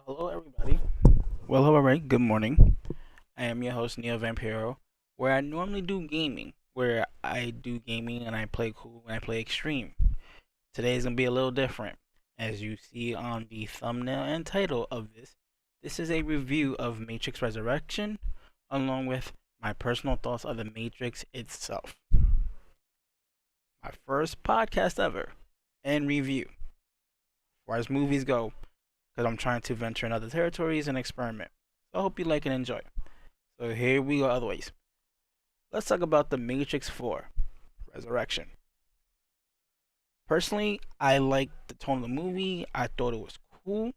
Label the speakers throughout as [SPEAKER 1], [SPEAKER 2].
[SPEAKER 1] Hello, everybody. Well, hello, right. Good morning. I am your host, Neo Vampiro, where I normally do gaming, where I do gaming and I play cool and I play extreme. Today is going to be a little different. As you see on the thumbnail and title of this is a review of Matrix Resurrection, along with my personal thoughts of the Matrix itself. My first podcast ever and review, as far as movies go, because I'm trying to venture in other territories and experiment. So I hope you like and enjoy. So here we go, otherwise. Let's talk about The Matrix 4 Resurrection. Personally, I liked the tone of the movie. I thought it was cool.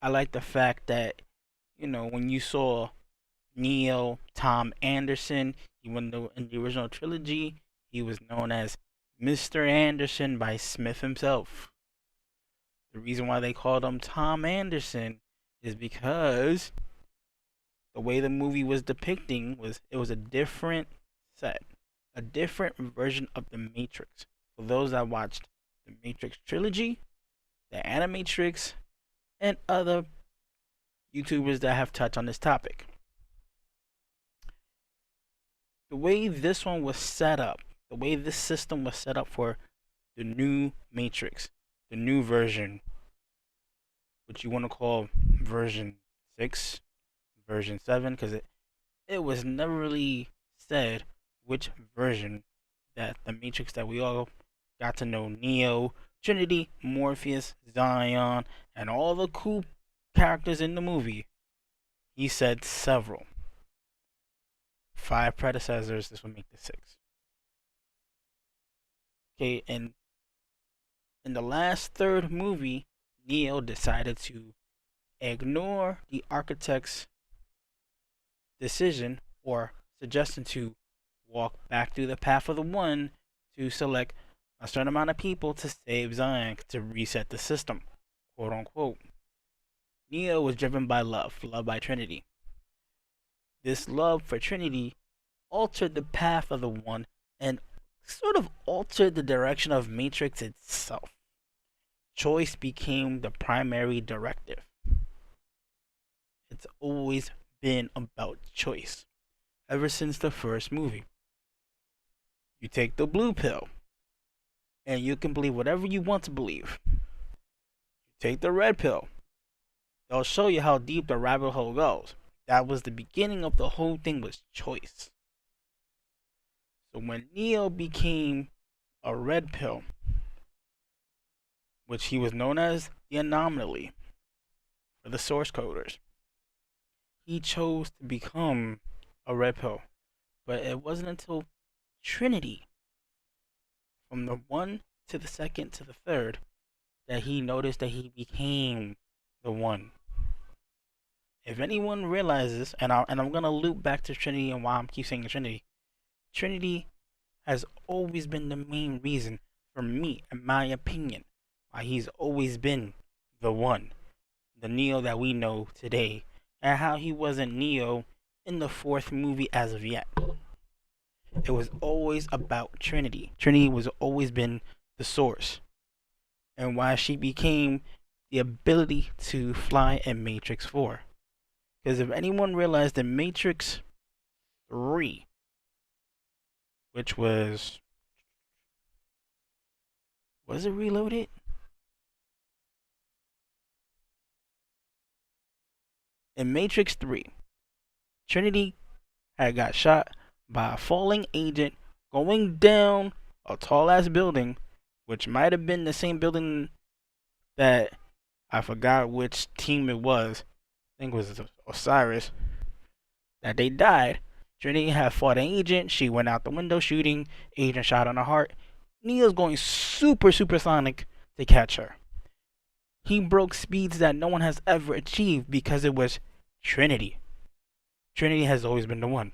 [SPEAKER 1] I like the fact that, when you saw Neo, Tom Anderson, even though in the original trilogy, he was known as Mr. Anderson by Smith himself. The reason why they called him Tom Anderson is because the way the movie was depicting was a different set, a different version of the Matrix. For those that watched the Matrix trilogy, the Animatrix, and other YouTubers that have touched on this topic. The way this one was set up, the way this system was set up for the new Matrix, the new version, which you want to call version 6, version 7, because it was never really said which version that the Matrix that we all got to know, Neo, Trinity, Morpheus, Zion, and all the cool characters in the movie. He said several. 5 predecessors, this would make the 6. Okay, and in the last third movie, Neo decided to ignore the architect's decision or suggestion to walk back through the path of the one to select a certain amount of people to save Zion to reset the system, quote unquote. Neo was driven by love by Trinity. This love for Trinity altered the path of the one and sort of altered the direction of Matrix itself. Choice became the primary directive. It's always been about choice ever since the first movie. You take the blue pill and you can believe whatever you want to believe. You take the red pill, they'll show you how deep the rabbit hole goes. That was the beginning of the whole thing, was choice. So when Neo became a red pill, which he was known as the anomaly for the source coders, he chose to become a red pill. But it wasn't until Trinity, from the 1 to the 2nd to the 3rd, that he noticed that he became the one. If anyone realizes, and I'm gonna loop back to Trinity and why I'm keep saying Trinity. Trinity has always been the main reason for me, in my opinion, why he's always been the one, the Neo that we know today, and how he wasn't Neo in the 4th movie as of yet. It was always about Trinity. Trinity was always been the source, and why she became the ability to fly in Matrix 4. Because if anyone realized in Matrix 3, which was it Reloaded? In Matrix 3, Trinity had got shot by a falling agent going down a tall ass building, which might have been the same building that I forgot which team it was. I think it was Osiris. That they died. Trinity had fought an agent. She went out the window shooting. Agent shot on her heart. Neo's going super supersonic to catch her. He broke speeds that no one has ever achieved because it was Trinity. Trinity has always been the one.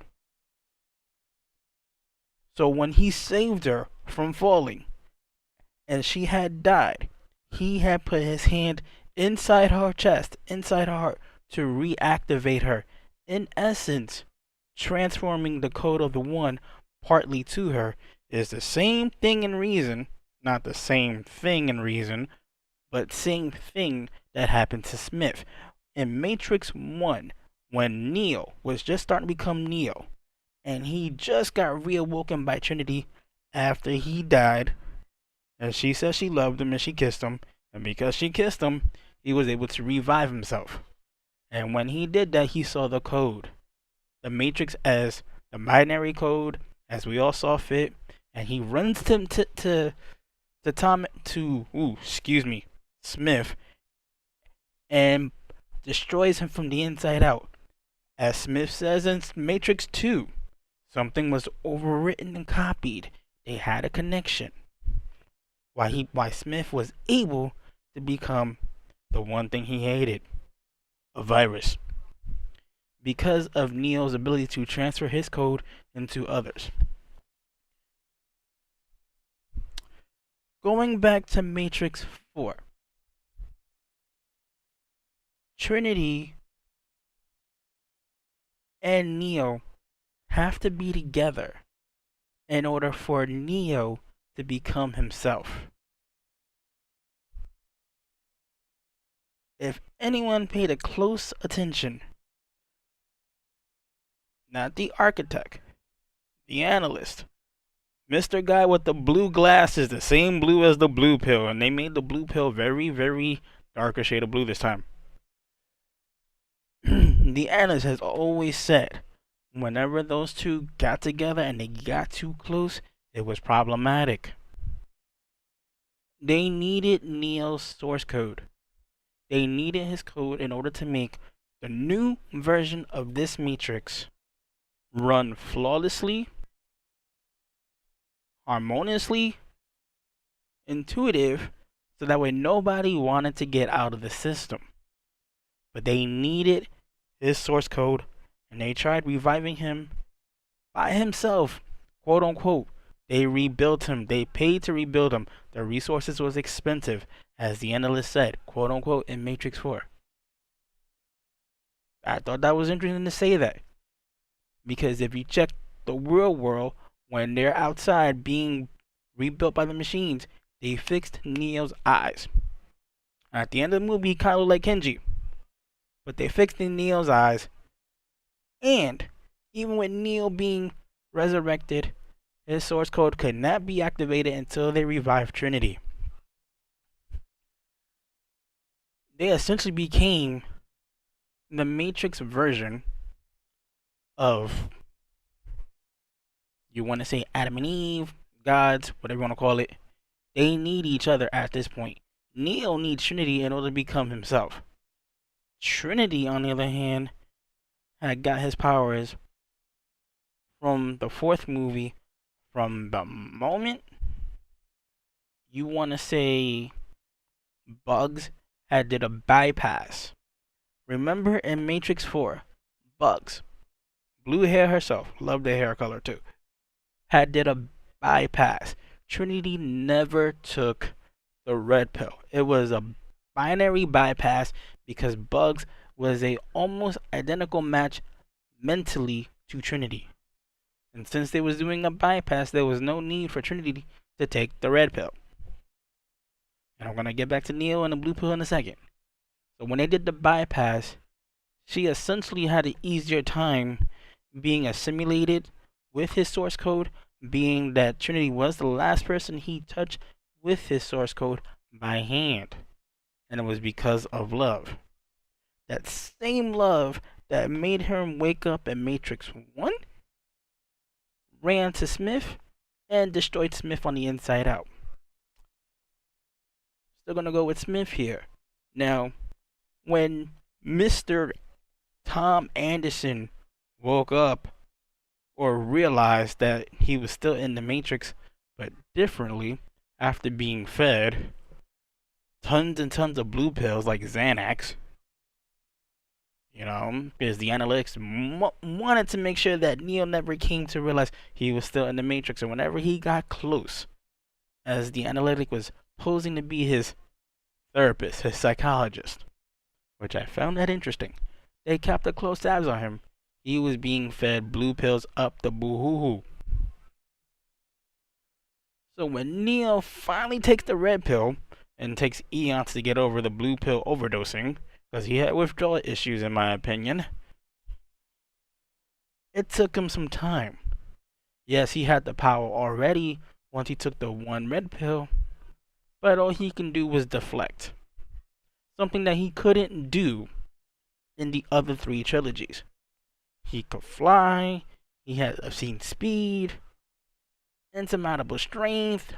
[SPEAKER 1] So when he saved her from falling and she had died, he had put his hand inside her chest, inside her heart, to reactivate her. In essence, transforming the code of the one partly to her is the same thing in reason, not the same thing in reason, but same thing that happened to Smith. in Matrix 1, when Neo was just starting to become Neo, and he just got reawoken by Trinity after he died, and she said she loved him and she kissed him, and because she kissed him, he was able to revive himself. And when he did that, he saw the code, the Matrix as the binary code, as we all saw fit, and he runs to Smith, and destroys him from the inside out. As Smith says in Matrix 2, something was overwritten and copied. They had a connection. Why Smith was able to become the one thing he hated, a virus, because of Neo's ability to transfer his code into others. Going back to Matrix 4, Trinity and Neo have to be together in order for Neo to become himself. If anyone paid a close attention, not the architect, the analyst, Mr. Guy with the blue glasses, the same blue as the blue pill, and they made the blue pill very, very darker shade of blue this time. The analyst has always said, whenever those two got together and they got too close, it was problematic. They needed Neo's source code. They needed his code in order to make the new version of this Matrix run flawlessly, harmoniously, intuitive, so that way nobody wanted to get out of the system. But they needed his source code, and they tried reviving him by himself, quote unquote. They rebuilt him. They paid to rebuild him. The resources was expensive, as the analyst said, quote unquote, in Matrix 4. I thought that was interesting to say that, because if you check the real world, when they're outside being rebuilt by the machines, they fixed Neo's eyes. At the end of the movie, he kind of looked like Kenji, but they fixed Neo's eyes. And even with Neo being resurrected, his source code could not be activated until they revived Trinity. They essentially became the Matrix version of, you want to say Adam and Eve, gods, whatever you want to call it. They need each other at this point. Neo needs Trinity in order to become himself. Trinity, on the other hand, had got his powers from the fourth movie, from the moment, you want to say, Bugs had did a bypass. Remember in Matrix 4, Bugs, blue hair herself, loved the hair color too, had did a bypass. Trinity never took the red pill. It was a binary bypass because Bugs was a almost identical match mentally to Trinity. And since they was doing a bypass, there was no need for Trinity to take the red pill. And I'm going to get back to Neo and the blue pill in a second. So when they did the bypass, she essentially had an easier time being assimilated with his source code, being that Trinity was the last person he touched with his source code by hand. And it was because of love. That same love that made him wake up in Matrix 1 ran to Smith and destroyed Smith on the inside out. Still gonna go with Smith here. Now, when Mr. Tom Anderson woke up or realized that he was still in the Matrix, but differently, after being fed tons and tons of blue pills like Xanax, because the analytics wanted to make sure that Neo never came to realize he was still in the Matrix. And whenever he got close, as the analytic was posing to be his therapist, his psychologist, which I found that interesting, they kept a close tabs on him. He was being fed blue pills up the boo-hoo-hoo. So when Neo finally takes the red pill, and takes eons to get over the blue pill overdosing, because he had withdrawal issues, in my opinion. It took him some time. Yes, he had the power already once he took the one red pill, but all he can do was deflect. Something that he couldn't do in the other three trilogies. He could fly, he had obscene speed, insurmountable strength,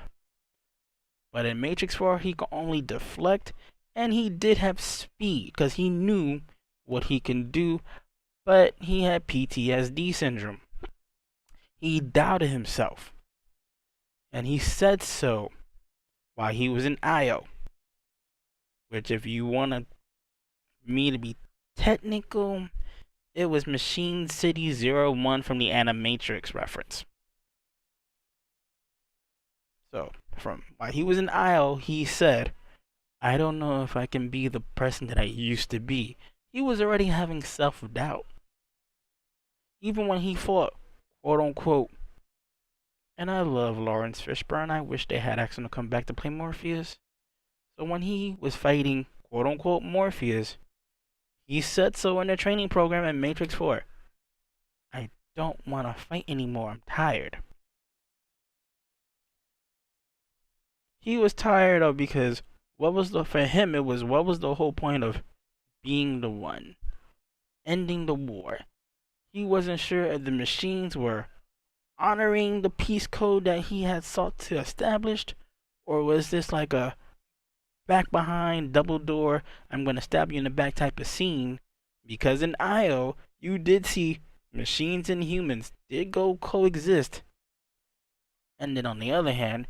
[SPEAKER 1] but in Matrix 4 he could only deflect, and he did have speed because he knew what he can do, but he had PTSD syndrome. He doubted himself, and he said so while he was in IO, which, if you want me to be technical, it was Machine City 01 from the Animatrix reference. So, from while he was in IO, he said, I don't know if I can be the person that I used to be. He was already having self-doubt. Even when he fought, quote unquote, and I love Lawrence Fishburne, I wish they had asked him to come back to play Morpheus. So when he was fighting, quote unquote, Morpheus, he said so in the training program in Matrix 4. I don't want to fight anymore, I'm tired. He was tired of, because for him it was, what was the whole point of being the one, ending the war? He wasn't sure if the machines were honoring the peace code that he had sought to establish, or was this like a back behind, double door, I'm gonna stab you in the back type of scene? Because in IO, you did see machines and humans did go coexist. And then on the other hand,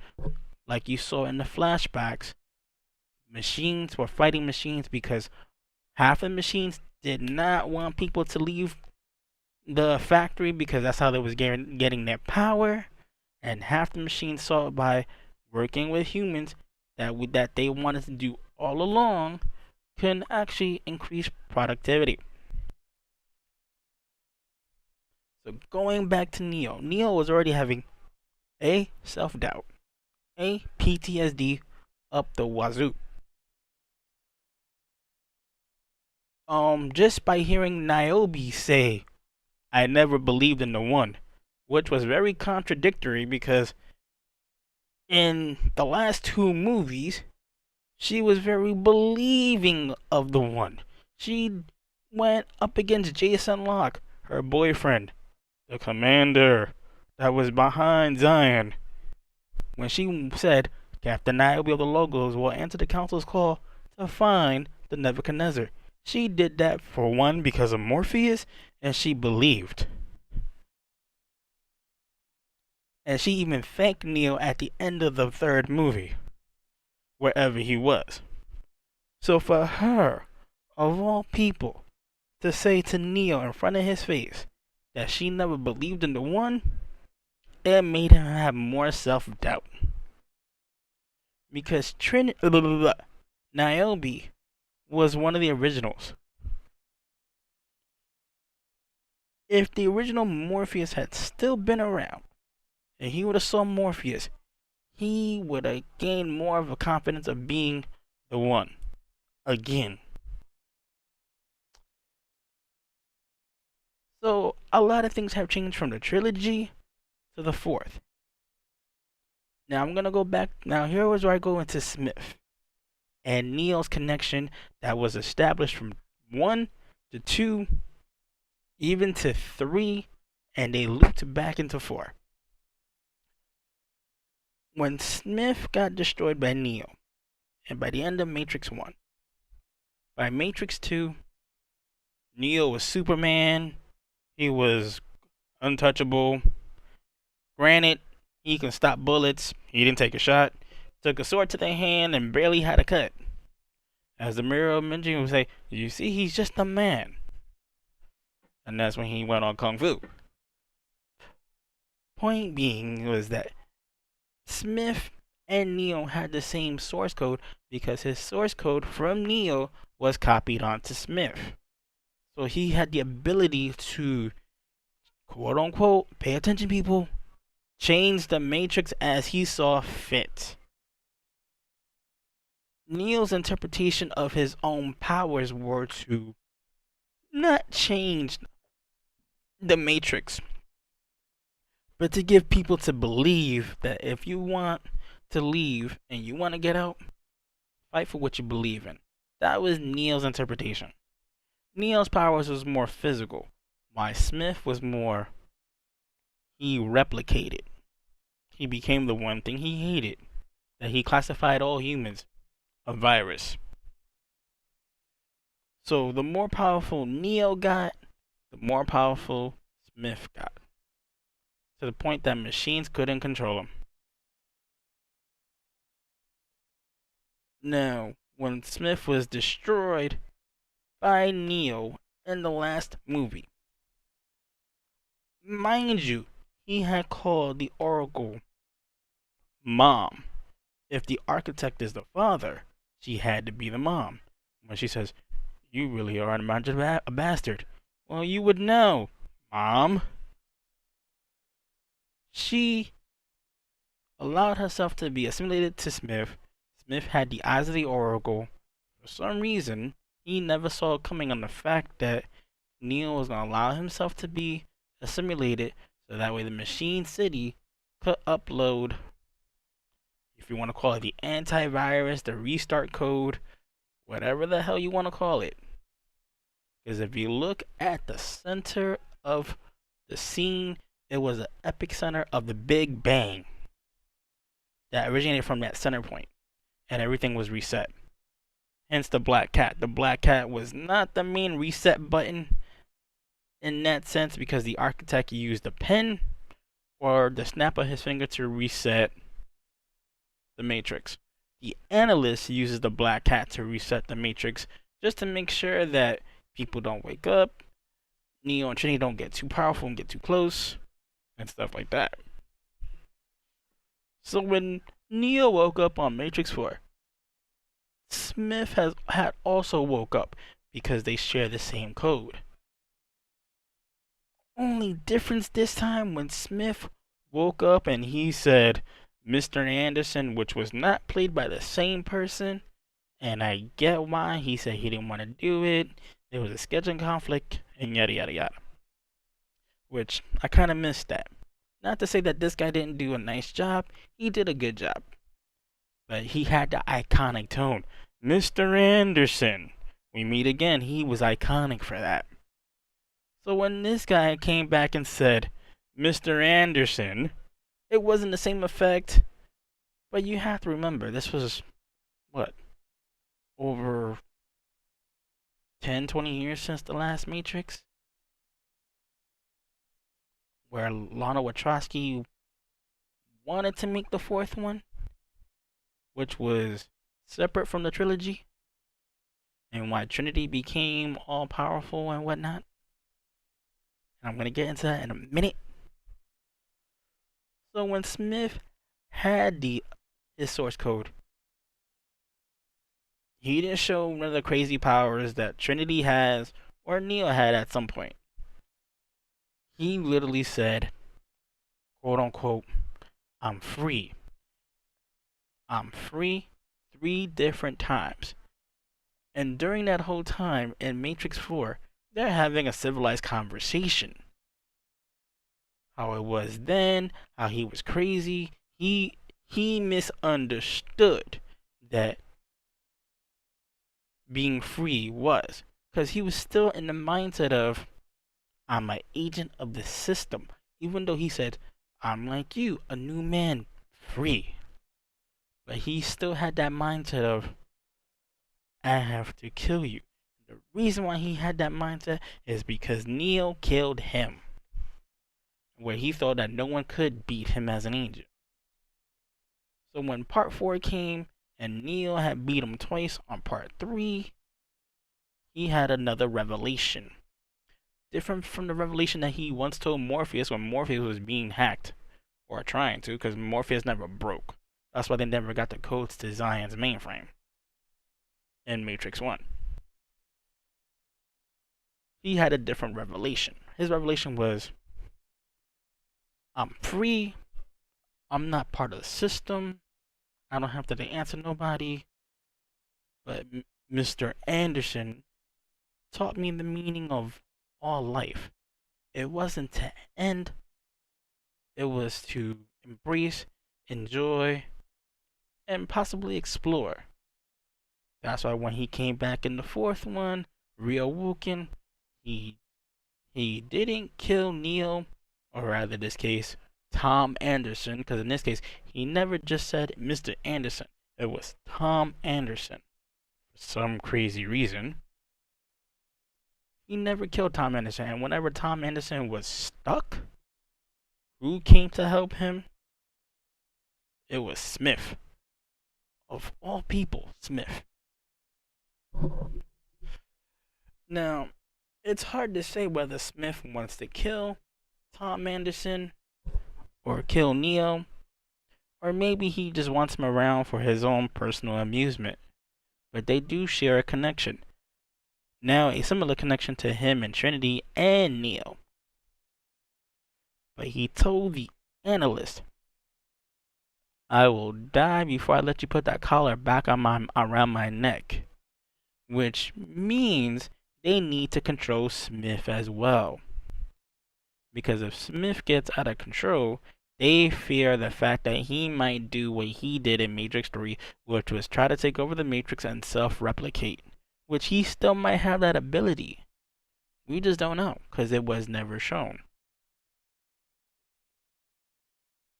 [SPEAKER 1] like you saw in the flashbacks, machines were fighting machines because half the machines did not want people to leave the factory because that's how they was getting their power, and half the machines saw it by working with humans that they wanted to do all along can actually increase productivity. So going back to Neo was already having a self-doubt, a PTSD up the wazoo. Just by hearing Niobe say, I never believed in the one, which was very contradictory because in the last two movies, she was very believing of the one. She went up against Jason Locke, her boyfriend, the commander that was behind Zion. When she said, Captain Niobe of the Logos will answer the council's call to find the Nebuchadnezzar. She did that, for one, because of Morpheus, and she believed. And she even thanked Neo at the end of the third movie, wherever he was. So for her, of all people, to say to Neo in front of his face that she never believed in the one, it made him have more self-doubt. Because Niobe was one of the originals. If the original Morpheus had still been around, and he would have saw Morpheus, he would have gained more of a confidence of being the one. Again. So, a lot of things have changed from the trilogy to the fourth. Now, I'm going to go back. Now, here was where I go into Smith and Neo's connection that was established from 1 to 2, even to 3, and they looped back into 4. When Smith got destroyed by Neo, and by the end of Matrix 1, by Matrix 2, Neo was Superman. He was untouchable. Granted, he can stop bullets. He didn't take a shot. Took a sword to the hand and barely had a cut. As the mirror mentioned, would say, you see, he's just a man. And that's when he went on Kung Fu. Point being was that Smith and Neo had the same source code because his source code from Neo was copied onto Smith. So he had the ability to, quote unquote, pay attention people, change the Matrix as he saw fit. Neo's interpretation of his own powers were to not change the Matrix, but to give people to believe that if you want to leave and you want to get out, fight for what you believe in. That was Neo's interpretation. Neo's powers was more physical, while Smith was more, he replicated. He became the one thing he hated, that he classified all humans a virus. So the more powerful Neo got, the more powerful Smith got, to the point that machines couldn't control him. Now, when Smith was destroyed by Neo in the last movie, mind you, he had called the Oracle Mom. If the architect is the father, she had to be the mom. When she says, "You really are a bastard," well, you would know, Mom. She allowed herself to be assimilated to Smith. Smith had the eyes of the Oracle. For some reason, he never saw it coming on the fact that Neo was going to allow himself to be assimilated so that way the Machine City could upload, if you want to call it the antivirus, the restart code, whatever the hell you want to call it. Because if you look at the center of the scene, it was an epic center of the Big Bang that originated from that center point, and everything was reset. Hence the black cat. The black cat was not the main reset button in that sense, because the architect used a pen or the snap of his finger to reset the matrix. The analyst uses the black cat to reset the matrix, just to make sure that people don't wake up, Neo and Trinity don't get too powerful and get too close, and stuff like that. So when Neo woke up on Matrix 4, Smith had also woke up, because they share the same code. Only difference this time, when Smith woke up and he said Mr. Anderson, which was not played by the same person, and I get why. He said he didn't want to do it. There was a scheduling conflict, and yada yada yada. Which I kind of missed that. Not to say that this guy didn't do a nice job. He did a good job. But he had the iconic tone. Mr. Anderson. We meet again. He was iconic for that. So when this guy came back and said, Mr. Anderson, it wasn't the same effect. But you have to remember, this was, what, over 10, 20 years since the last Matrix? Where Lana Wachowski wanted to make the fourth one, which was separate from the trilogy, and why Trinity became all powerful and whatnot. And I'm going to get into that in a minute. So when Smith had his source code, he didn't show one of the crazy powers that Trinity has or Neo had at some point. He literally said, quote unquote, I'm free. I'm free 3 different times. And during that whole time in Matrix 4, they're having a civilized conversation. How it was then, how he was crazy. He misunderstood that being free was. Because he was still in the mindset of, I'm an agent of the system. Even though he said, I'm like you, a new man, free. But he still had that mindset of, I have to kill you. The reason why he had that mindset is because Neo killed him. Where he thought that no one could beat him as an angel. So when part 4 came and Neo had beat him twice on part 3, he had another revelation. Different from the revelation that he once told Morpheus when Morpheus was being hacked. Or trying to, because Morpheus never broke. That's why they never got the codes to Zion's mainframe in Matrix 1. He had a different revelation. His revelation was, I'm free. I'm not part of the system. I don't have to answer nobody. But Mr. Anderson taught me the meaning of all life. It wasn't to end, it was to embrace, enjoy, and possibly explore. That's why when he came back in the fourth one, reawoken, he he didn't kill Neil, or rather this case, Tom Anderson, because in this case, he never just said Mr. Anderson. It was Tom Anderson. For some crazy reason, he never killed Tom Anderson. And whenever Tom Anderson was stuck, who came to help him? It was Smith. Of all people, Smith. Now, it's hard to say whether Smith wants to kill Tom Anderson or kill Neo, or maybe he just wants him around for his own personal amusement. But they do share a connection. Now, a similar connection to him and Trinity and Neo. But he told the analyst, I will die before I let you put that collar back around my neck. Which means they need to control Smith as well. Because if Smith gets out of control, they fear the fact that he might do what he did in Matrix 3, which was try to take over the Matrix and self-replicate. Which he still might have that ability. We just don't know, because it was never shown.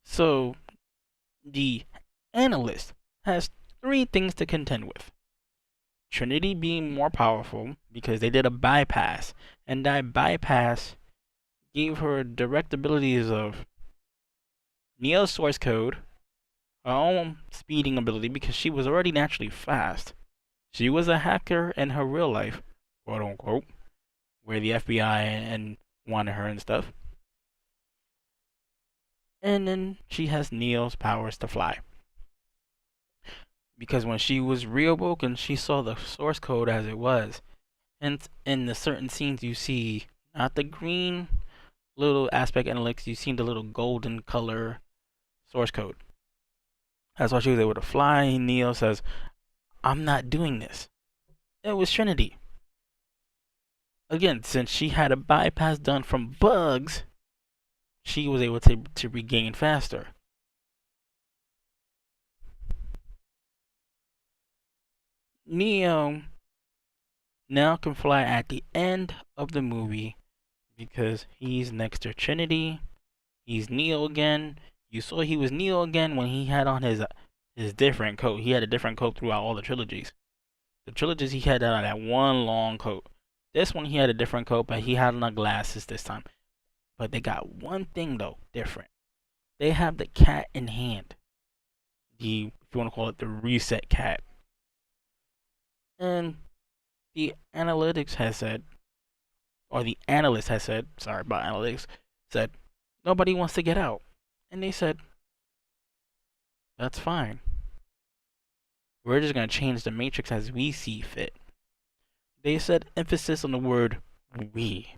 [SPEAKER 1] So, the analyst has three things to contend with. Trinity being more powerful, because they did a bypass, and that bypass gave her direct abilities of Neo's source code, her own speeding ability, because she was already naturally fast. She was a hacker in her real life, quote unquote, where the FBI and wanted her and stuff. And then she has Neo's powers to fly. Because when she was reawoken, she saw the source code as it was. And in the certain scenes, you see not the green little aspect analytics, you see the little golden color source code. That's why she was able to fly. And Neo says, I'm not doing this. It was Trinity. Again, since she had a bypass done from bugs, she was able to regain faster. Neo now can fly at the end of the movie because he's next to Trinity. He's Neo again. You saw he was Neo again when he had on his different coat. He had a different coat throughout all the trilogies. The trilogies he had on that one long coat. This one he had a different coat, but he had on the glasses this time. But they got one thing though different. They have the cat in hand. If you want to call it the reset cat. And the analytics has said, or the analyst has said, sorry about analytics, said nobody wants to get out. And they said, that's fine. We're just going to change the Matrix as we see fit. They said emphasis on the word we.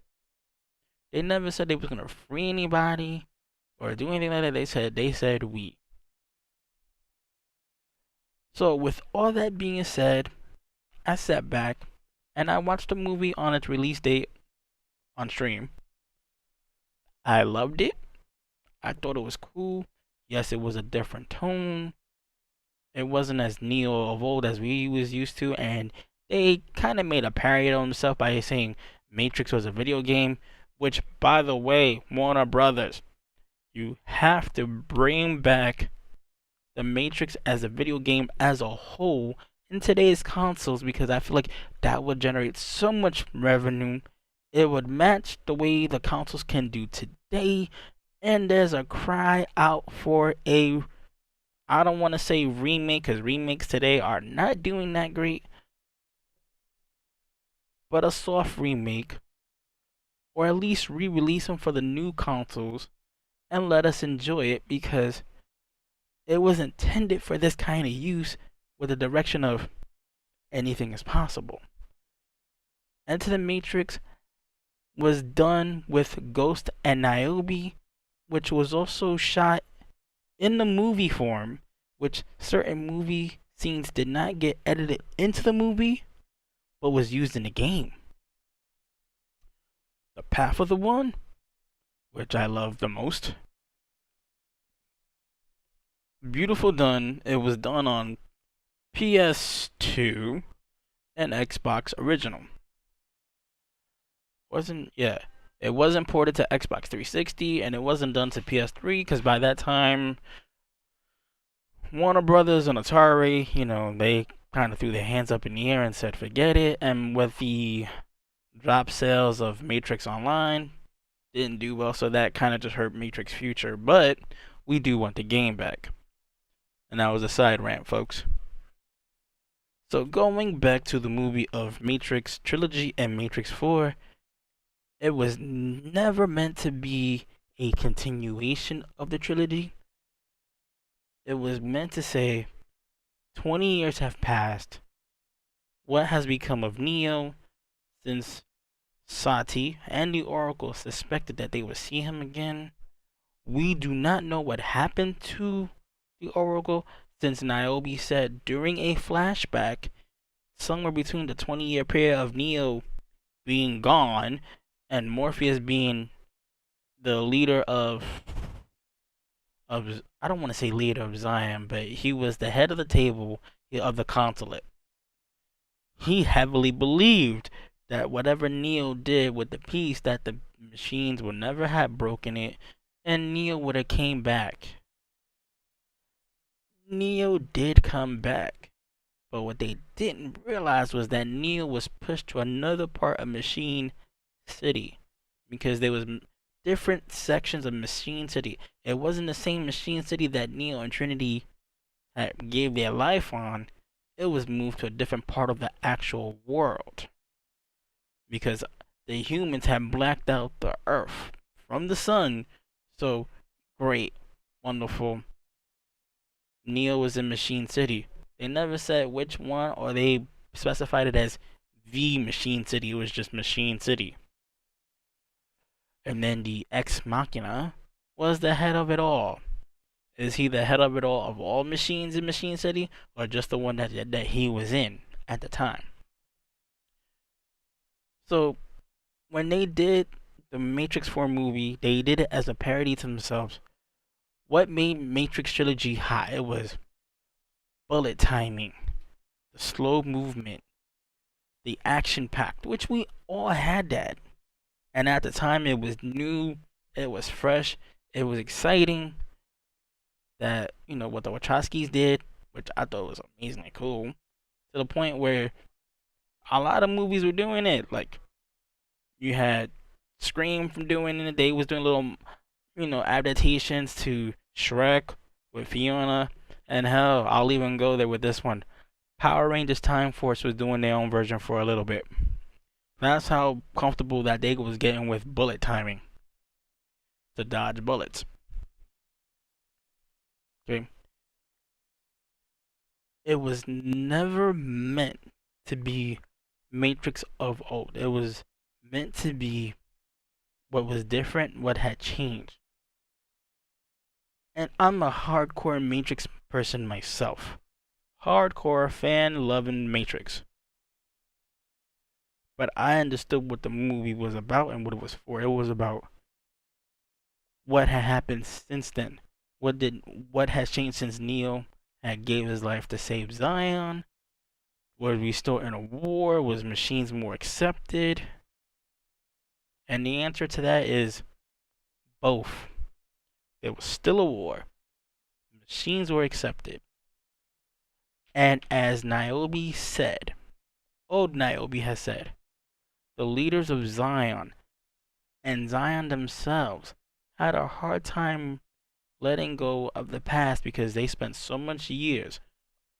[SPEAKER 1] They never said they was going to free anybody or do anything like that. They said we. So with all that being said, I sat back and I watched the movie on its release date on stream. I loved it. I thought it was cool. Yes, it was a different tone. It wasn't as Neo of old as we was used to, and they kind of made a parody of themselves by saying Matrix was a video game, which, by the way, Warner Brothers, you have to bring back the Matrix as a video game as a whole in today's consoles, because I feel like that would generate so much revenue. It would match the way the consoles can do today, and there's a cry out for a, I don't want to say remake, because remakes today are not doing that great, but a soft remake, or at least re-release them for the new consoles and let us enjoy it, because it was intended for this kind of use with the direction of anything is possible. Enter the Matrix was done with Ghost and Niobe, which was also shot in the movie form, which certain movie scenes did not get edited into the movie, but was used in the game. The Path of the One, which I love the most. Beautiful done. It was done on PS2 and Xbox original. It wasn't ported to Xbox 360 and it wasn't done to PS3 because by that time Warner Brothers and Atari, they kind of threw their hands up in the air and said forget it. And with the drop sales of Matrix Online, didn't do well, so that kind of just hurt Matrix future. But we do want the game back. And that was a side rant, folks. So going back to the movie of Matrix Trilogy and Matrix 4, it was never meant to be a continuation of the trilogy. It was meant to say 20 years have passed. What has become of Neo since Sati and the Oracle suspected that they would see him again? We do not know what happened to the Oracle since Niobe said during a flashback somewhere between the 20-year period of Neo being gone and Morpheus being the leader of I don't want to say leader of Zion, but he was the head of the table of the consulate. He heavily believed that whatever Neo did with the piece, that the machines would never have broken it, and Neo would have came back. Neo did come back, but what they didn't realize was that Neo was pushed to another part of Machine City because there was different sections of Machine City. It wasn't the same Machine City that Neo and Trinity gave their life on. It was moved to a different part of the actual world because the humans had blacked out the Earth from the sun. So great, wonderful. Neo was in Machine City. They never said which one, or they specified it as the Machine City. It was just Machine City. And then the Ex Machina was the head of it all. Is he the head of it all of all machines in Machine City, or just the one that he was in at the time? So when they did the Matrix 4 movie, they did it as a parody to themselves. What made Matrix Trilogy hot? It was bullet timing, the slow movement, the action packed, which we all had that. And at the time, it was new, it was fresh, it was exciting. That, what the Wachowskis did, which I thought was amazingly cool, to the point where a lot of movies were doing it. Like, you had Scream from doing it, they was doing little, adaptations to Shrek with Fiona, and hell, I'll even go there with this one. Power Rangers Time Force was doing their own version for a little bit. That's how comfortable that they was getting with bullet timing to dodge bullets. Okay. It was never meant to be Matrix of old. It was meant to be what was different, what had changed. And I'm a hardcore Matrix person myself. Hardcore fan loving Matrix. But I understood what the movie was about and what it was for. It was about what had happened since then. What has changed since Neo had gave his life to save Zion? Were we still in a war? Was machines more accepted? And the answer to that is both. There was still a war. Machines were accepted. And as Niobe said, old Niobe has said, the leaders of Zion and Zion themselves had a hard time letting go of the past because they spent so much years,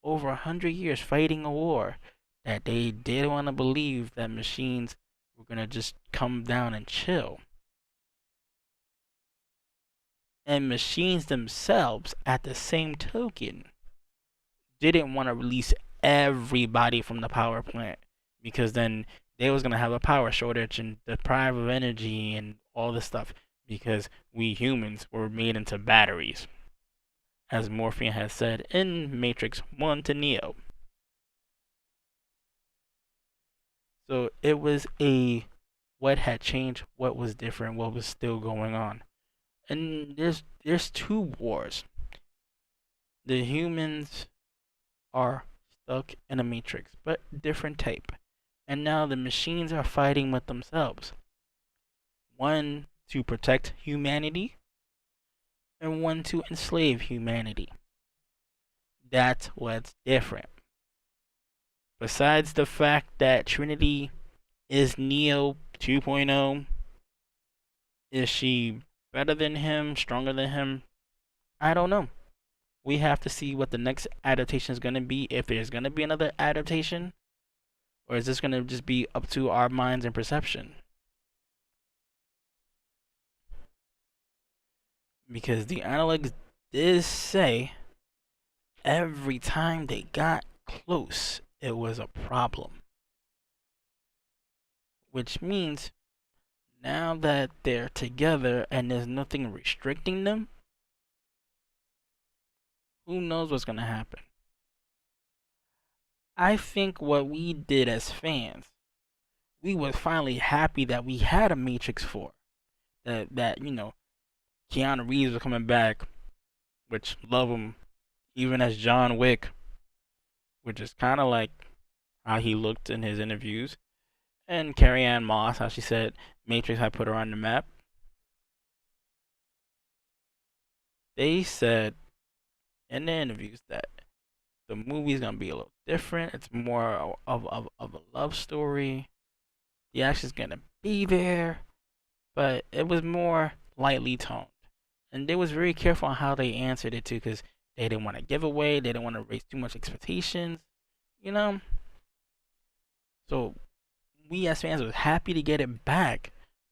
[SPEAKER 1] over 100 years, fighting a war that they didn't want to believe that machines were going to just come down and chill. And machines themselves, at the same token, didn't want to release everybody from the power plant because then they was going to have a power shortage and deprive of energy and all this stuff because we humans were made into batteries. as Morpheus had said in Matrix 1 to Neo. So it was a what had changed, what was different, what was still going on. And there's two wars. The humans are stuck in a matrix, but different type. And now the machines are fighting with themselves. One to protect humanity, and one to enslave humanity. That's what's different. Besides the fact that Trinity is Neo 2.0, is she better than him, stronger than him? I don't know. We have to see what the next adaptation is going to be, if there's going to be another adaptation, or is this going to just be up to our minds and perception? Because the analytics did say every time they got close, it was a problem. Which means now that they're together and there's nothing restricting them, who knows what's going to happen? I think what we did as fans, we were finally happy that we had a Matrix 4. That Keanu Reeves was coming back, which love him, even as John Wick, which is kind of like how he looked in his interviews. And Carrie-Anne Moss, how she said Matrix had put her on the map. They said in the interviews that the movie's gonna be a little different. It's more of a love story. The action's gonna be there, but it was more lightly toned. And they was very careful on how they answered it too, because they didn't want to give away, they didn't want to raise too much expectations, you know. So we as fans was happy to get it back,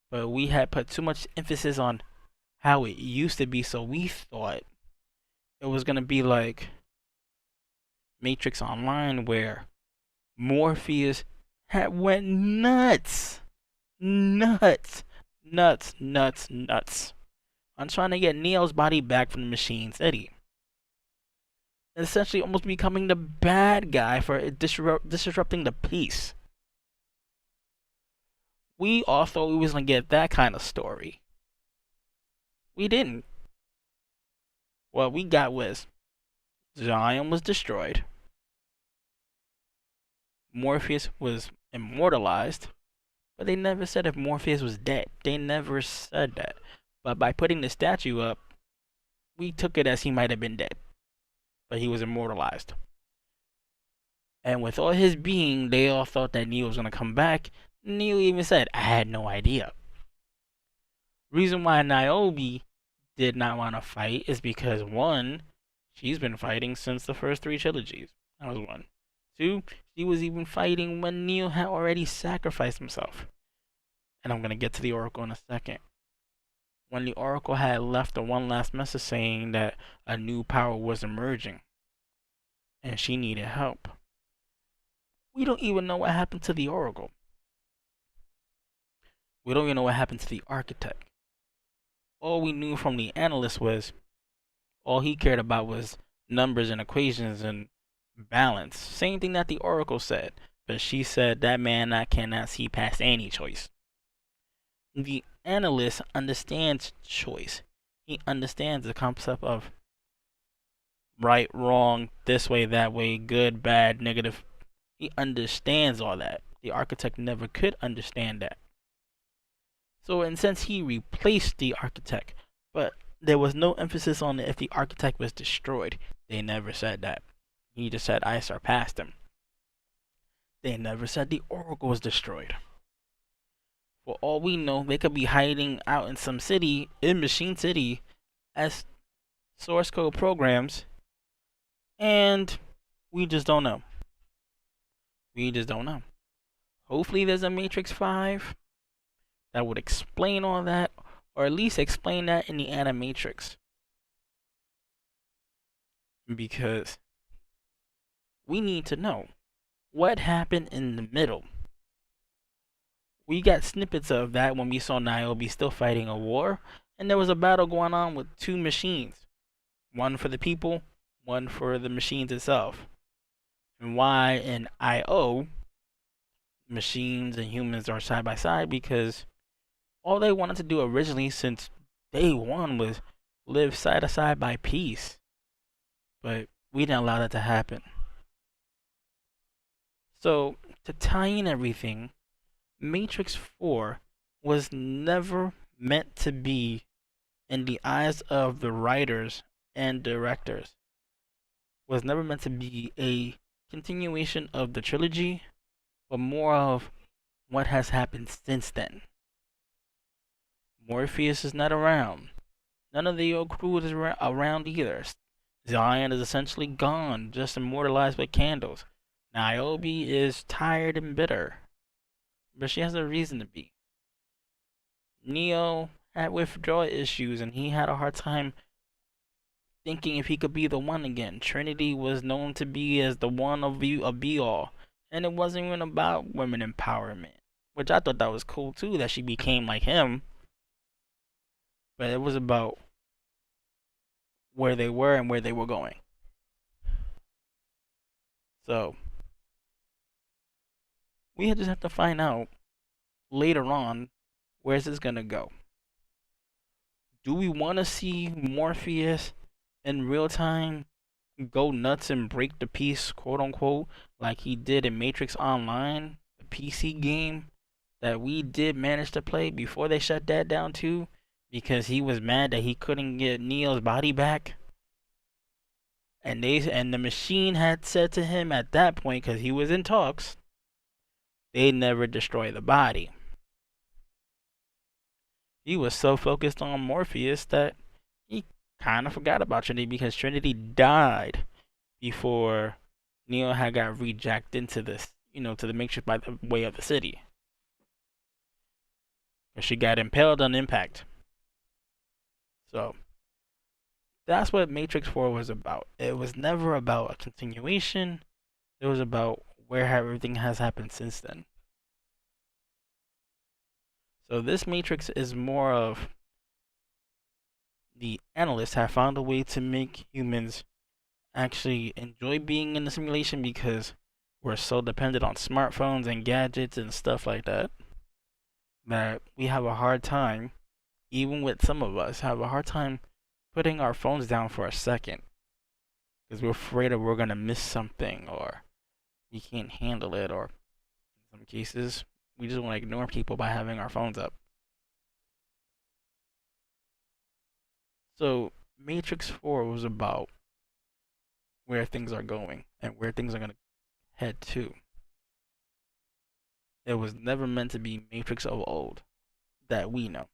[SPEAKER 1] but we had put too much emphasis on how it used to be, so we thought it was gonna be like Matrix Online, where Morpheus had went nuts, nuts, nuts, nuts, nuts on trying to get Neo's body back from the Machine City. Essentially almost becoming the bad guy for disrupting the peace. We all thought we was gonna get that kind of story. We didn't. What we got was Zion was destroyed. Morpheus was immortalized, but they never said if Morpheus was dead. They never said that. But by putting the statue up, we took it as he might have been dead, but he was immortalized. And with all his being, they all thought that Neo was gonna come back. Neo even said, "I had no idea." Reason why Niobe did not want to fight is because one, she's been fighting since the first 3 trilogies. That was one. 2, she was even fighting when Neo had already sacrificed himself. And I'm gonna get to the Oracle in a second. When the Oracle had left the one last message saying that a new power was emerging and she needed help. We don't even know what happened to the Oracle. We don't even know what happened to the Architect. All we knew from the analyst was all he cared about was numbers and equations and balance. Same thing that the Oracle said, but she said that man I cannot see past any choice. The analyst understands choice. He understands the concept of right, wrong, this way, that way, good, bad, negative. He understands all that. The Architect never could understand that. So in a sense, he replaced the Architect, but there was no emphasis on if the Architect was destroyed. They never said that. He just said, I surpassed him. They never said the Oracle was destroyed. For all we know, they could be hiding out in some city, in Machine City, as source code programs, and we just don't know. We just don't know. Hopefully there's a Matrix 5 that would explain all that, or at least explain that in the Animatrix. Because we need to know what happened in the middle. We got snippets of that when we saw Niobe still fighting a war, and there was a battle going on with 2 machines. One for the people, one for the machines itself. And why in IO, machines and humans are side by side? Because all they wanted to do originally since day one was live side to side by peace. But we didn't allow that to happen. So, to tie in everything, Matrix 4 was never meant to be, in the eyes of the writers and directors, was never meant to be a continuation of the trilogy, but more of what has happened since then. Morpheus is not around. None of the old crew is around either. Zion is essentially gone, just immortalized with candles. Niobe is tired and bitter, but she has a reason to be. Neo had withdrawal issues, and he had a hard time thinking if he could be the one again. Trinity was known to be as the one of be all, and it wasn't even about women empowerment, which I thought that was cool too, that she became like him. But it was about where they were and where they were going. So we just have to find out later on, where's this gonna go. Do we want to see Morpheus in real time go nuts and break the peace, quote unquote, like he did in Matrix Online, the PC game that we did manage to play before they shut that down too, because he was mad that he couldn't get Neo's body back? And the machine had said to him at that point, because he was in talks, they never destroy the body. He was so focused on Morpheus that he kind of forgot about Trinity, because Trinity died before Neo had got rejected into this, to the Matrix by the way of the city. She got impaled on impact. So that's what Matrix 4 was about. It was never about a continuation. It was about where everything has happened since then. So this Matrix is more of the analysts have found a way to make humans actually enjoy being in the simulation, because we're so dependent on smartphones and gadgets and stuff like that we have a hard time, even with some of us, have a hard time putting our phones down for a second, because we're afraid that we're going to miss something, or we can't handle it, or in some cases we just want to ignore people by having our phones up. So Matrix 4 was about where things are going and where things are going to head to. It was never meant to be Matrix of old that we know.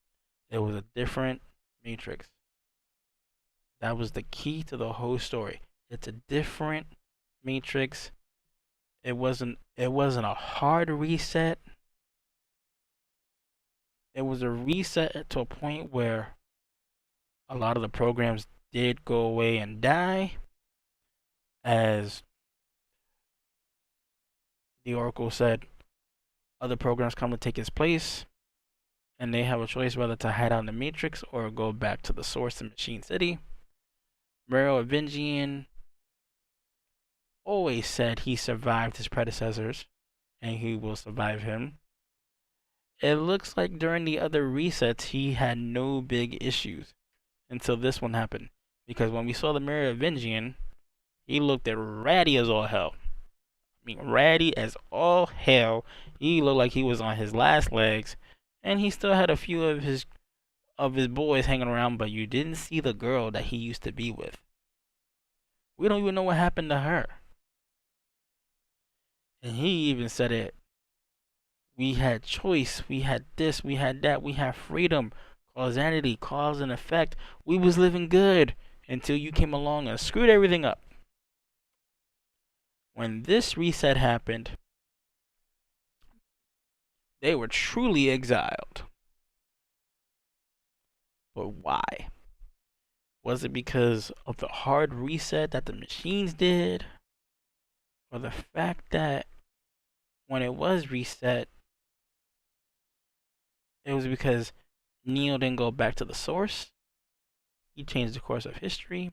[SPEAKER 1] It was a different Matrix. That was the key to the whole story. It's a different Matrix. It wasn't a hard reset. It was a reset to a point where a lot of the programs did go away and die, as the Oracle said, other programs come to take its place, and they have a choice whether to hide out in the Matrix or go back to the source in Machine City. Merovingian always said he survived his predecessors, and he will survive him. It looks like during the other resets, he had no big issues until this one happened. Because when we saw the Merovingian, he looked at ratty as all hell. Ratty as all hell. He looked like he was on his last legs, and he still had a few of his boys hanging around, but you didn't see the girl that he used to be with. We don't even know what happened to her. And he even said it. We had choice, we had this, we had that, we had freedom, causality, cause and effect. We was living good until you came along and screwed everything up. When this reset happened, they were truly exiled. But why? Was it because of the hard reset that the machines did? Or the fact that when it was reset, it was because Neo didn't go back to the source? He changed the course of history?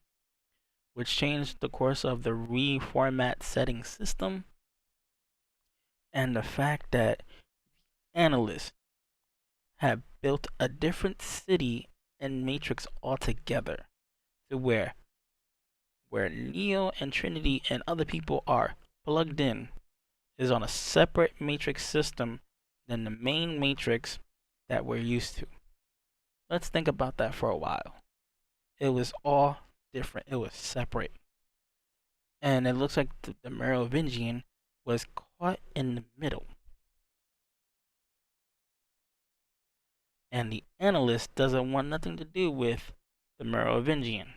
[SPEAKER 1] which changed the course of the reformat setting system, and the fact that analysts have built a different city in Matrix altogether, to where Neo and Trinity and other people are plugged in is on a separate Matrix system than the main Matrix that we're used to. Let's think about that for a while. It was all different. It was separate. And it looks like the Merovingian was caught in the middle. And the analyst doesn't want nothing to do with the Merovingian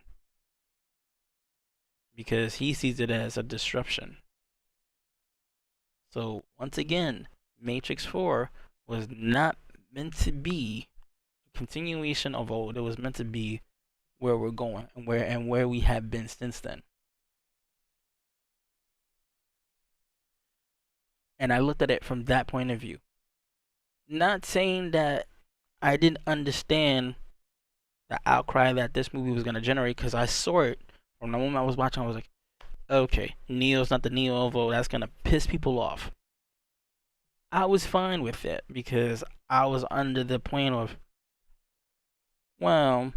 [SPEAKER 1] because he sees it as a disruption. So once again, Matrix 4 was not meant to be a continuation of old. It was meant to be where we're going and where we have been since then. And I looked at it from that point of view. Not saying that I didn't understand the outcry that this movie was gonna generate, because I saw it from the moment I was watching. I was like, okay, Neo's not the Neo of old. That's gonna piss people off. I was fine with it because I was under the point of, well,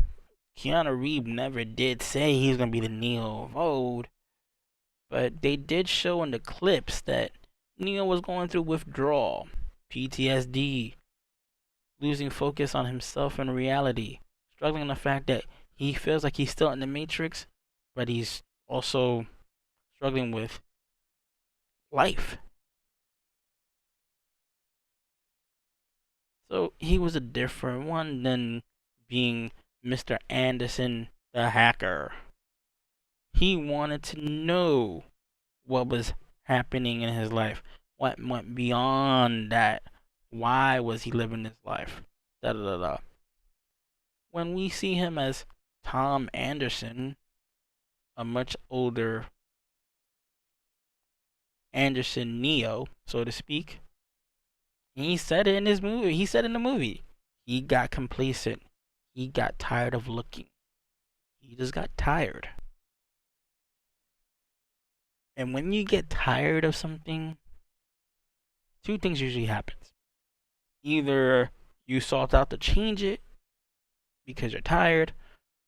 [SPEAKER 1] Keanu Reeves never did say he's gonna be the Neo of old, but they did show in the clips that Neo was going through withdrawal, PTSD, losing focus on himself and reality, struggling with the fact that he feels like he's still in the Matrix, but he's also struggling with life. So he was a different one than being Mr. Anderson the hacker. He wanted to know what was happening in his life, what went beyond that. Why was he living this life? Da da da da. When we see him as Tom Anderson, a much older Anderson Neo, so to speak, he said it in his movie. He said in the movie, he got complacent. He got tired of looking. He just got tired. And when you get tired of something, two things usually happens. Either you sort out to change it because you're tired,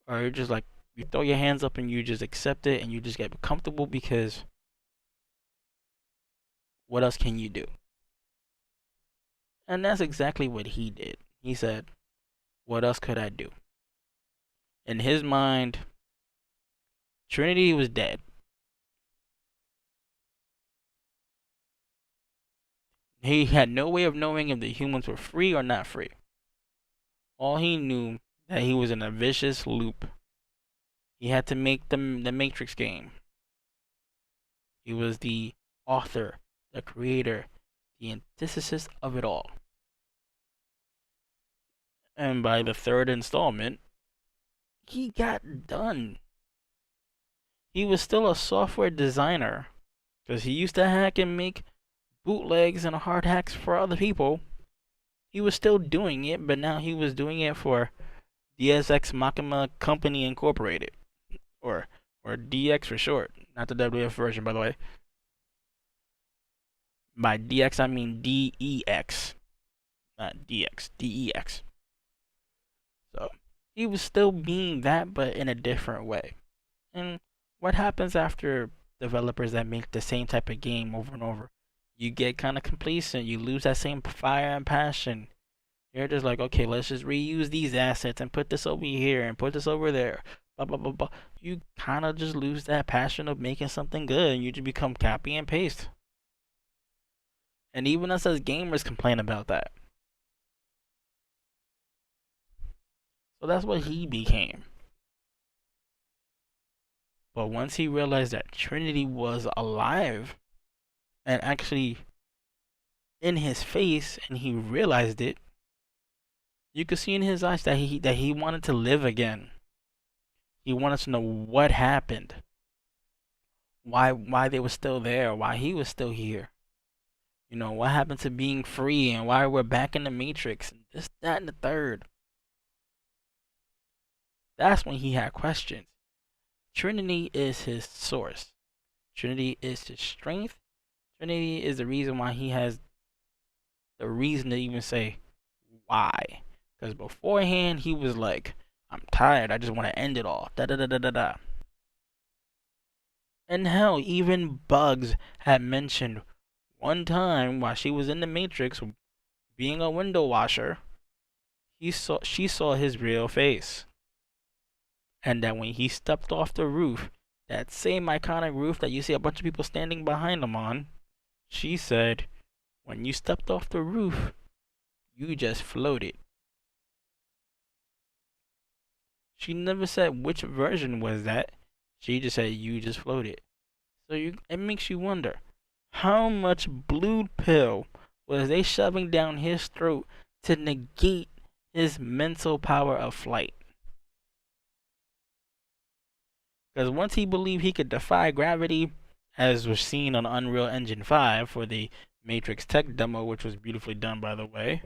[SPEAKER 1] or you're just like, you throw your hands up and you just accept it and you just get comfortable because what else can you do? And that's exactly what he did. He said, what else could I do? In his mind, Trinity was dead. He had no way of knowing if the humans were free or not free. All he knew that he was in a vicious loop. He had to make the Matrix game. He was the author, the creator, the antithesis of it all. And by the third installment, he got done. He was still a software designer because he used to hack and make bootlegs and hard hacks for other people. He was still doing it, but now he was doing it for Deus Ex Machina Company Incorporated, or DX for short, not the WF version, by the way. By DX I mean DEX, not DX, DEX. So he was still being that, but in a different way. And what happens after developers that make the same type of game over and over? You get kind of complacent. You lose that same fire and passion. You're just like, okay, let's just reuse these assets and put this over here and put this over there. Blah blah blah blah. You kind of just lose that passion of making something good, and you just become copy and paste. And even us as gamers complain about that. So that's what he became. But once he realized that Trinity was alive and actually in his face, and he realized it, you could see in his eyes that he wanted to live again. He wanted to know what happened, why they were still there, why he was still here. You know, what happened to being free and why we're back in the Matrix and this, that, and the third. That's when he had questions. Trinity is his source. Trinity is his strength. Trinity is the reason why he has the reason to even say why. Because beforehand, he was like, I'm tired. I just want to end it all. Da da da da da da. And hell, even Bugs had mentioned one time while she was in the Matrix, being a window washer, she saw his real face. And that when he stepped off the roof, that same iconic roof that you see a bunch of people standing behind him on, she said, when you stepped off the roof, you just floated. She never said which version was that. She just said you just floated. So it makes you wonder, how much blue pill was they shoving down his throat to negate his mental power of flight? Because once he believed he could defy gravity, as was seen on Unreal Engine 5 for the Matrix Tech demo, which was beautifully done, by the way,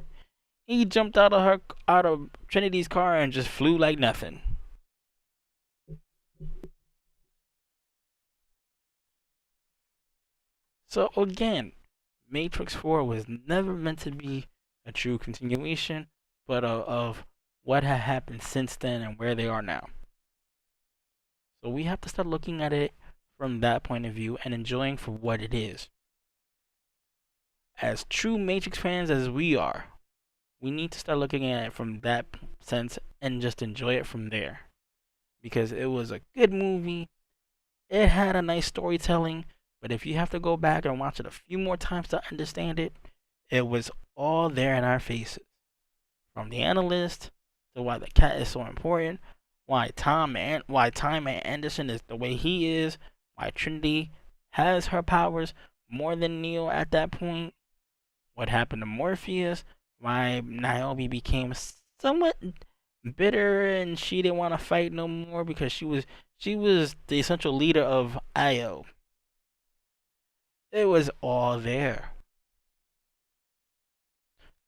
[SPEAKER 1] he jumped out of Trinity's car and just flew like nothing. So again, Matrix 4 was never meant to be a true continuation, but of what had happened since then and where they are now. So we have to start looking at it from that point of view and enjoying for what it is. As true Matrix fans as we are, we need to start looking at it from that sense and just enjoy it from there. Because it was a good movie, it had a nice storytelling, but if you have to go back and watch it a few more times to understand it, it was all there in our faces. From the analyst to why the cat is so important, why Time Anderson is the way he is, why Trinity has her powers more than Neo at that point, what happened to Morpheus, why Niobe became somewhat bitter and she didn't want to fight no more because she was the essential leader of Io. It was all there.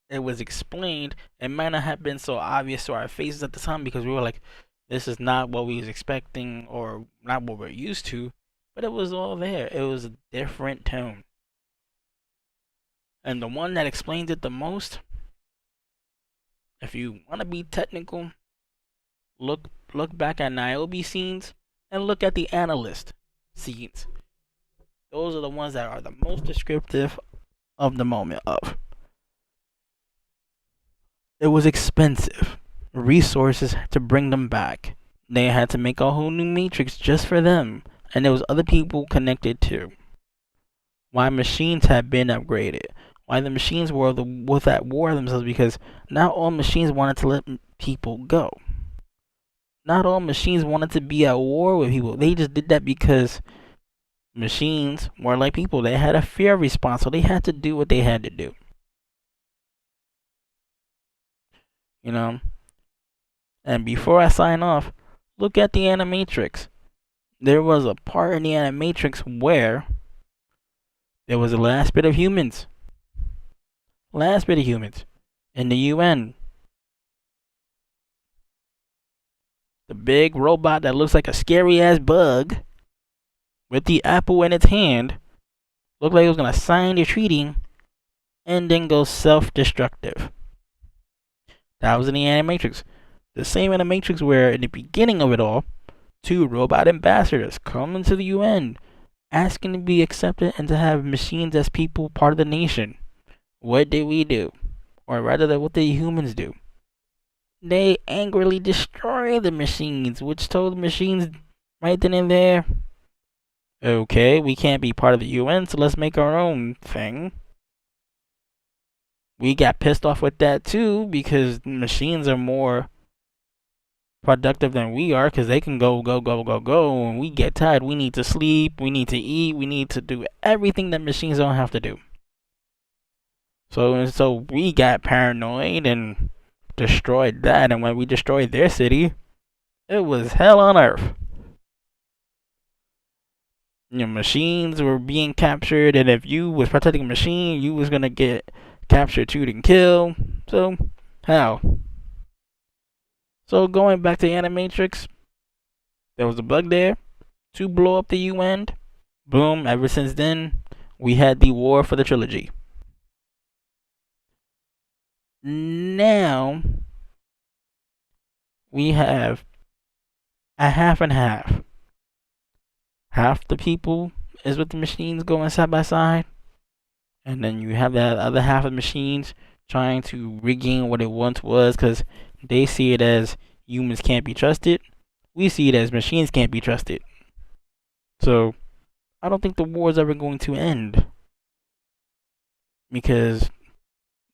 [SPEAKER 1] It was explained. It might not have been so obvious to our faces at the time because we were like, this is not what we was expecting or not what we're used to, but it was all there. It was a different tone. And the one that explains it the most, if you want to be technical, look back at Niobe scenes and look at the analyst scenes. Those are the ones that are the most descriptive of the moment of. It was expensive. Resources to bring them back. They had to make a whole new Matrix just for them. And there was other people connected too. Why machines had been upgraded. Why the machines were at war themselves, because not all machines wanted to let people go. Not all machines wanted to be at war with people. They just did that because machines were like people. They had a fear response, so they had to do what they had to do. You know? And before I sign off, look at the Animatrix. There was a part in the Animatrix where there was a last bit of humans. Last bit of humans. In the UN. The big robot that looks like a scary ass bug with the apple in its hand looked like it was gonna sign the treaty and then go self-destructive. That was in the Animatrix. The same Animatrix where in the beginning of it all, 2 robot ambassadors come into the UN asking to be accepted and to have machines as people part of the nation. What did we do? Or rather, what did humans do? They angrily destroy the machines, which told the machines right then and there, okay, we can't be part of the UN, so let's make our own thing. We got pissed off with that too, because machines are more productive than we are, because they can go, and we get tired. We need to sleep, we need to eat, we need to do everything that machines don't have to do. So we got paranoid and destroyed that, and when we destroyed their city, it was hell on earth. You know, machines were being captured, and if you was protecting a machine, you was gonna get captured, shoot, and kill. So, how? So going back to Animatrix, there was a bug there. to blow up the UN. Boom, ever since then, we had the war for the trilogy. Now, we have a half and half. Half the people is with the machines going side by side, and then you have that other half of the machines trying to regain what it once was because they see it as humans can't be trusted. We see it as machines can't be trusted. So, I don't think the war is ever going to end because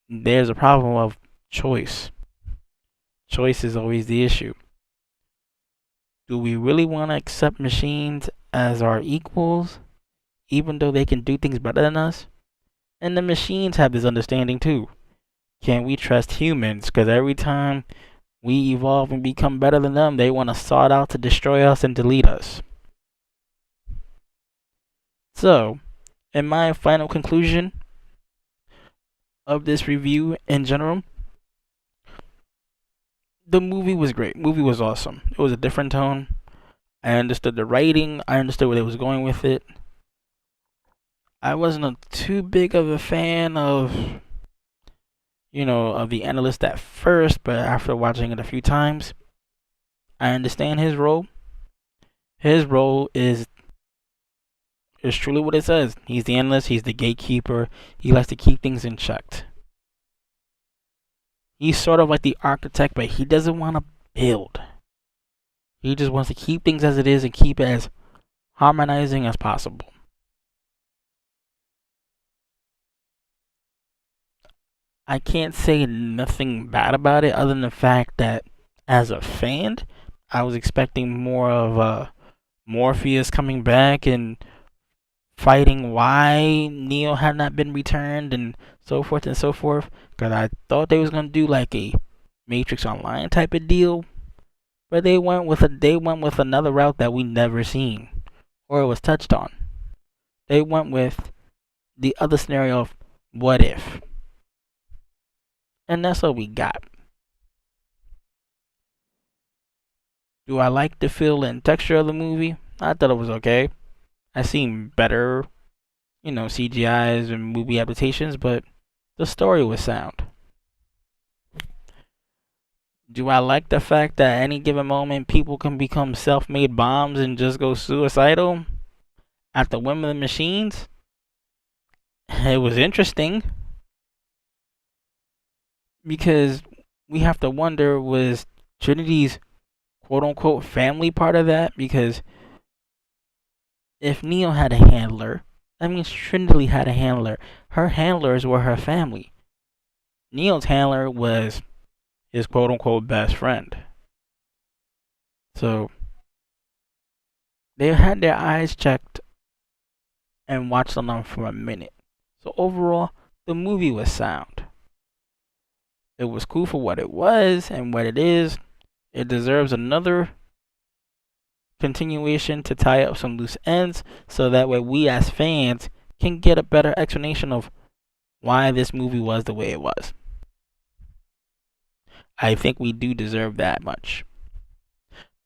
[SPEAKER 1] there's a problem of choice. Choice is always the issue. Do we really want to accept machines as our equals, even though they can do things better than us? And the machines have this understanding too. Can we trust humans? Because every time we evolve and become better than them, they want to sort out to destroy us and delete us. So, in my final conclusion of this review in general, the movie was great. Movie was awesome. It was a different tone. I understood the writing. I understood where they was going with it. I wasn't too big of a fan of, of the analyst at first, but after watching it a few times, I understand his role. His role is truly what it says. He's the analyst. He's the gatekeeper. He likes to keep things in check. He's sort of like the architect, but he doesn't want to build. He just wants to keep things as it is and keep it as harmonizing as possible. I can't say nothing bad about it other than the fact that as a fan, I was expecting more of Morpheus coming back and fighting why Neo had not been returned and so forth and so forth. Because I thought they was gonna do like a Matrix Online type of deal, but they went with another route that we never seen or was touched on. They went with the other scenario of what if, and that's what we got. Do I like the feel and texture of the movie? I thought it was okay. I seen better, CGIs and movie adaptations, but the story was sound. Do I like the fact that at any given moment people can become self-made bombs and just go suicidal at the whim of the machines? It was interesting because we have to wonder, was Trinity's quote-unquote family part of that? Because if Neo had a handler, that means Trinity had a handler. Her handlers were her family. Neo's handler was his quote unquote best friend. So they had their eyes checked and watched on them for a minute. So overall, the movie was sound. It was cool for what it was and what it is. It deserves another continuation to tie up some loose ends so that way we as fans can get a better explanation of why this movie was the way it was. I think we do deserve that much.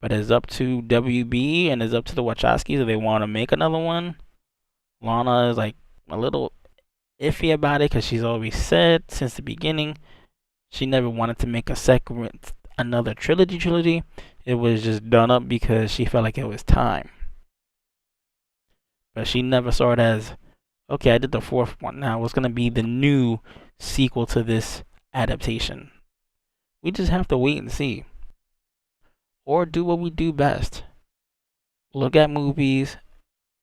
[SPEAKER 1] But it's up to WB and it's up to the Wachowskis if they want to make another one. Lana is like a little iffy about it because she's always said since the beginning she never wanted to make another trilogy. It was just done up because she felt like it was time. But she never saw it as, okay, I did the fourth one. Now what's going to be the new sequel to this adaptation? We just have to wait and see. Or do what we do best. Look at movies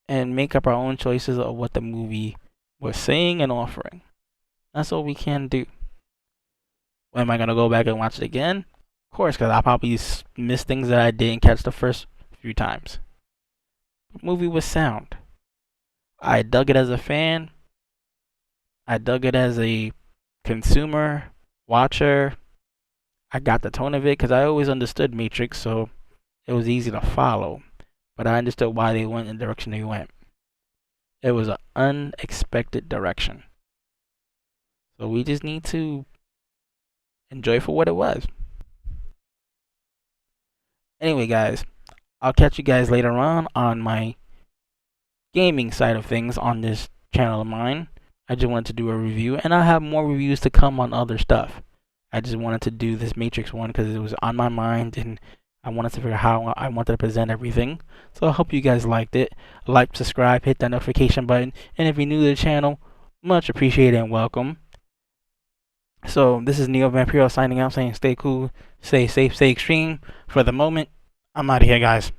[SPEAKER 1] and make up our own choices of what the movie was saying and offering. That's all we can do. Am I going to go back and watch it again? Of course, because I probably missed things that I didn't catch the first few times. The movie was sound. I dug it as a fan. I dug it as a consumer, watcher. I got the tone of it because I always understood Matrix, so it was easy to follow. But I understood why they went in the direction they went. It was an unexpected direction. So we just need to enjoy for what it was. Anyway, guys, I'll catch you guys later on my gaming side of things on this channel of mine. I just wanted to do a review, and I'll have more reviews to come on other stuff. I just wanted to do this Matrix one because it was on my mind, and I wanted to figure out how I wanted to present everything. So I hope you guys liked it. Like, subscribe, hit that notification button, and if you're new to the channel, much appreciated and welcome. So this is Neo Vampiro signing out, saying stay cool, stay safe, stay extreme. For the moment, I'm out of here, guys.